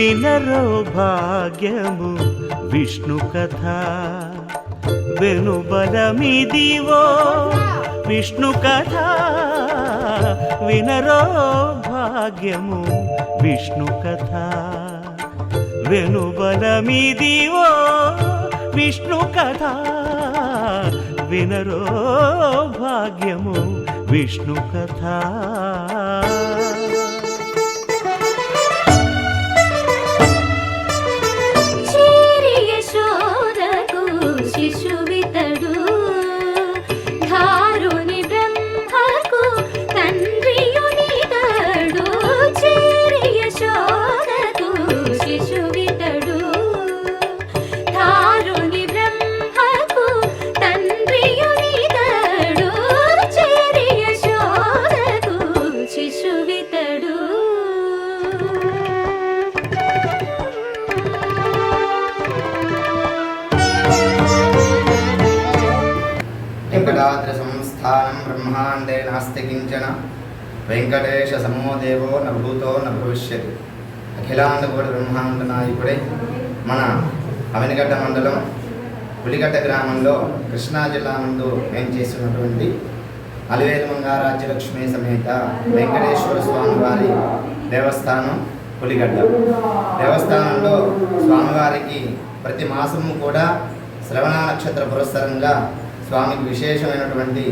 వినరో భాగ్యము విష్ణు కథ వెనుబలమిదివో విష్ణు కథ వినరో భాగ్యము విష్ణు కథ వెనుబలమిదివో విష్ణు కథ వినరో భాగ్యము విష్ణు కథ. శిశువితడు ధారుని బ్రహ్మకు తండ్రియునితడు చేరి యశోదకు శిశువితడు ధారుని బ్రహ్మకు తండ్రియునితడు చేరి యశోదకు శిశువితడు. వెంకటాద్రి సంస్థానం బ్రహ్మాండే నాస్తి కించన వెంకటేశ సమో దేవో న భూతో న భవిష్యతి. అఖిలాండ కోటి బ్రహ్మాండ నాయకుడే మన అవనిగడ్డ మండలం పులిగడ్డ గ్రామంలో కృష్ణా జిల్లా ముందు మేము చేస్తున్నటువంటి అలివేలు మంగారాజ్యలక్ష్మీ సమేత వెంకటేశ్వర స్వామి వారి దేవస్థానం పులిగడ్డ. దేవస్థానంలో స్వామివారికి ప్రతి మాసము కూడా శ్రవణ నక్షత్ర పురస్సరంగా స్వామికి విశేషమైనటువంటి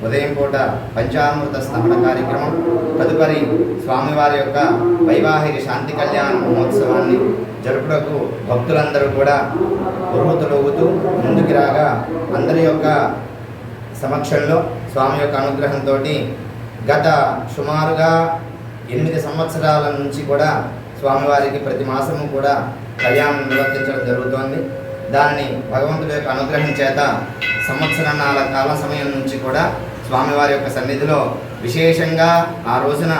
ఉదయం పూట పంచామృత స్నాపన కార్యక్రమం, తదుపరి స్వామివారి యొక్క వైవాహిక శాంతి కళ్యాణ మహోత్సవాన్ని జరుపుటకు భక్తులందరూ కూడా ఉరుముతూగుతూ ముందుకు రాగా అందరి యొక్క సమక్షంలో స్వామి యొక్క అనుగ్రహంతో గత సుమారుగా 8 సంవత్సరాల నుంచి కూడా స్వామివారికి ప్రతి మాసము కూడా కళ్యాణం నిర్వర్తించడం జరుగుతోంది. దానిని భగవంతుడి యొక్క అనుగ్రహం చేత సంవత్సరాల కాల సమయం నుంచి కూడా స్వామివారి యొక్క సన్నిధిలో విశేషంగా ఆ రోజున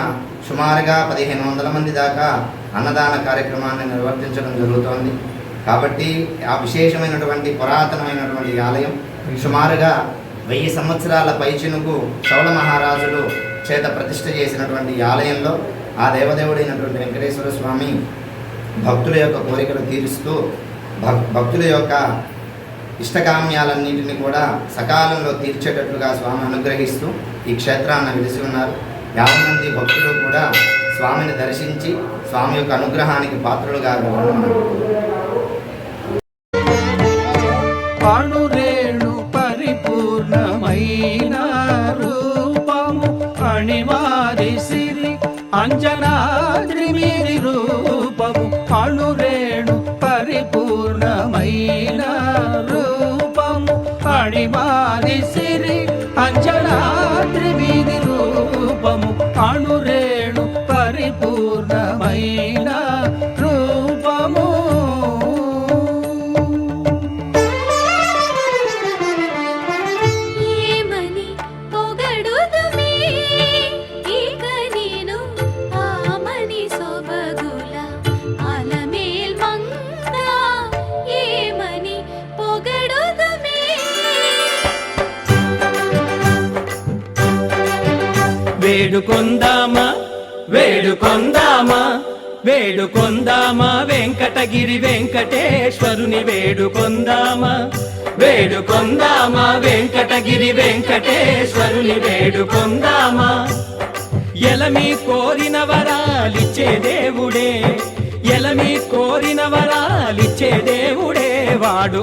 సుమారుగా 1500 మంది దాకా అన్నదాన కార్యక్రమాన్ని నిర్వర్తించడం జరుగుతోంది. కాబట్టి ఆ విశేషమైనటువంటి పురాతనమైనటువంటి ఆలయం సుమారుగా 1000 సంవత్సరాల పైచినుకు చౌళ మహారాజులు చేత ప్రతిష్ఠ చేసినటువంటి ఆలయంలో ఆ దేవదేవుడైనటువంటి వెంకటేశ్వర స్వామి భక్తుల యొక్క కోరికలు తీరుస్తూ భక్తుల యొక్క ఇష్టకామ్యాలన్నింటినీ కూడా సకాలంలో తీర్చేటట్లుగా స్వామి అనుగ్రహిస్తూ ఈ క్షేత్రాన్ని వెలిసి ఉన్నారు. 50 మంది భక్తులు కూడా స్వామిని దర్శించి స్వామి యొక్క అనుగ్రహానికి పాత్రలుగా అణురేణు పరిపూర్ణమైన రూపము అణిమారి సిరి అంజనాద్రి మీరి రూపము అణురేణు పరిపూర్ణమైన రూపము అణిమారి సిరి అంజనాద్రి మీరి రూపము అణురేణు పరిపూర్ణమైన రూపము. వేడుకొందామా వేడుకొందామా వేడుకొందామా వెంకటగిరి వెంకటేశ్వరుని వేడుకొందామా వేడుకొందామా వెంకటగిరి వెంకటేశ్వరుని వేడుకొందామా. ఎలమి కోరిన వరాలిచ్చే దేవుడే ఎలమి కోరిన వరాలిచ్చే దేవుడే వాడు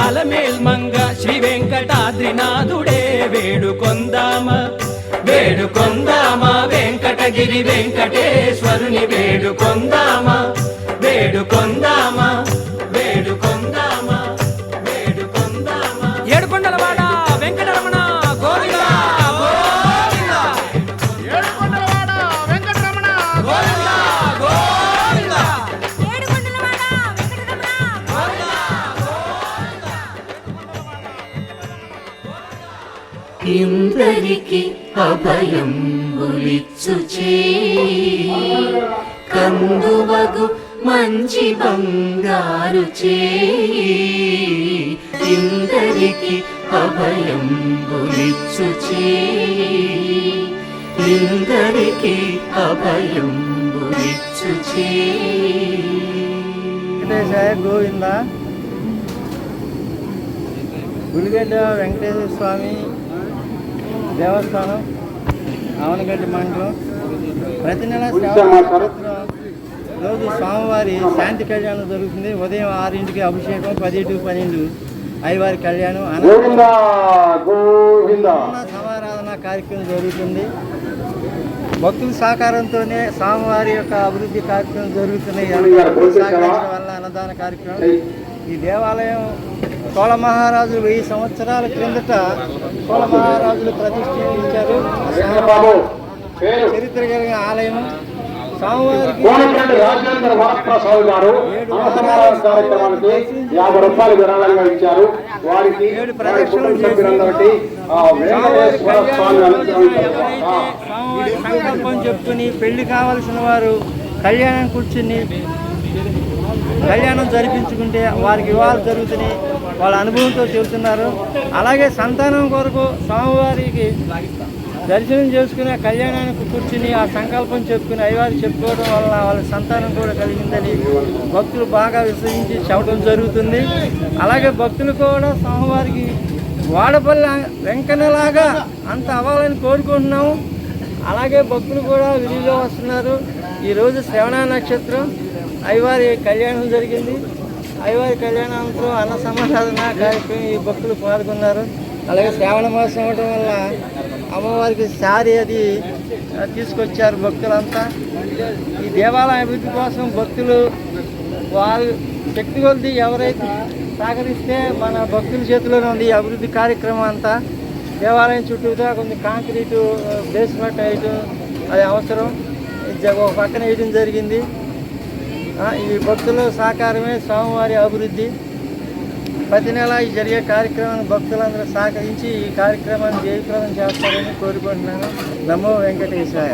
అలమేల్మంగ శ్రీ వెంకటాద్రినాథుడే వేడుకొందామా వేడుకొందామా వెంకటగిరి వెంకటేశ్వరుని వేడుకొందామా వేడుకొందామా వేడుకొందామా వేడుకొందామా. ఏడుకొండలవాడ వెంకటరమణ గోవిందా గోవిందా ఏడుకొండలవాడ వెంకటరమణ గోవిందా గోవిందా ఏడుకొండలవాడ వెంకటరమణ గోవిందా గోవిందా. ఇందరికి అభయంబులిచ్చు చేయి కందువగు మంచి బంగారు చేయి ఇందరికి అభయంబులిచ్చు చేయి ఇందరికి అభయంబులిచ్చు వచ్చు చేయి. వెంకటేశాయ గోవింద. ఉలిగడ్డ వెంకటేశ్వర స్వామి దేవస్థానం, ఆవనగడ్డ మండలం. ప్రతి నెల రోజు స్వామివారి శాంతి కళ్యాణం జరుగుతుంది. ఉదయం 6ంటికి అభిషేకం, 10 to 12 అయ్యవారి కళ్యాణం, అన్న సమారాధన కార్యక్రమం జరుగుతుంది. భక్తుల సహకారంతోనే స్వామివారి యొక్క అభివృద్ధి కార్యక్రమం జరుగుతున్నాయి. సహకరించడం వల్ల అన్నదాన కార్యక్రమం. ఈ దేవాలయం చోళ మహారాజులు 1000 సంవత్సరాల క్రిందట చోళ మహారాజులు ప్రతిష్ఠించారు. చరిత్ర కలిగిన ఆలయం. స్వామివారికి 7 విరాళంగా ఇచ్చారు. వారికి 7 ప్రదక్షిణలు చేసి స్వామివారి సంకల్పం చెప్పుకుని పెళ్లి కావలసిన వారు కళ్యాణం కూర్చుని కళ్యాణం జరిపించుకుంటే వారికి వివాహాలు జరుగుతున్నాయి. వాళ్ళ అనుభవంతో చెబుతున్నారు. అలాగే సంతానం కొరకు స్వామివారికి దర్శనం చేసుకుని కళ్యాణానికి కూర్చుని ఆ సంకల్పం చెప్పుకుని అయ్యవారు చెప్పుకోవడం వల్ల వాళ్ళ సంతానం కూడా కలిగిందని భక్తులు బాగా విశ్వసించి చెప్పడం జరుగుతుంది. అలాగే భక్తులు కూడా స్వామివారికి వాడపల్లి వెంకన్నలాగా అంత అవ్వాలని కోరుకుంటున్నాము. అలాగే భక్తులు కూడా విధిలో వస్తున్నారు. ఈరోజు శ్రవణ నక్షత్రం, అయ్యవారి కళ్యాణం జరిగింది. అయ్యవారి కళ్యాణానంతరం అన్న సమారాధన కార్యక్రమం ఈ భక్తులు పాల్గొన్నారు. అలాగే శ్రావణ మాసం అవడం వల్ల అమ్మవారికి శారీ అది తీసుకొచ్చారు భక్తులంతా. ఈ దేవాలయ అభివృద్ధి కోసం భక్తులు వారి శక్తి కొద్ది ఎవరైతే సహకరిస్తే మన భక్తుల చేతిలోనే ఉంది ఈ అభివృద్ధి కార్యక్రమం అంతా. దేవాలయం చుట్టూతా కొంచెం కాంక్రీటు బేస్మెంట్ వేయటం అది అవసరం. ఒక పక్కన వేయడం జరిగింది. ఈ భక్తుల సహకారమే స్వామివారి అభివృద్ధి. ప్రతి నెల ఈ జరిగే కార్యక్రమాన్ని భక్తులందరూ సహకరించి ఈ కార్యక్రమాన్ని జయప్రదం చేస్తారని కోరుకుంటున్నాను. నమో వెంకటేశాయ.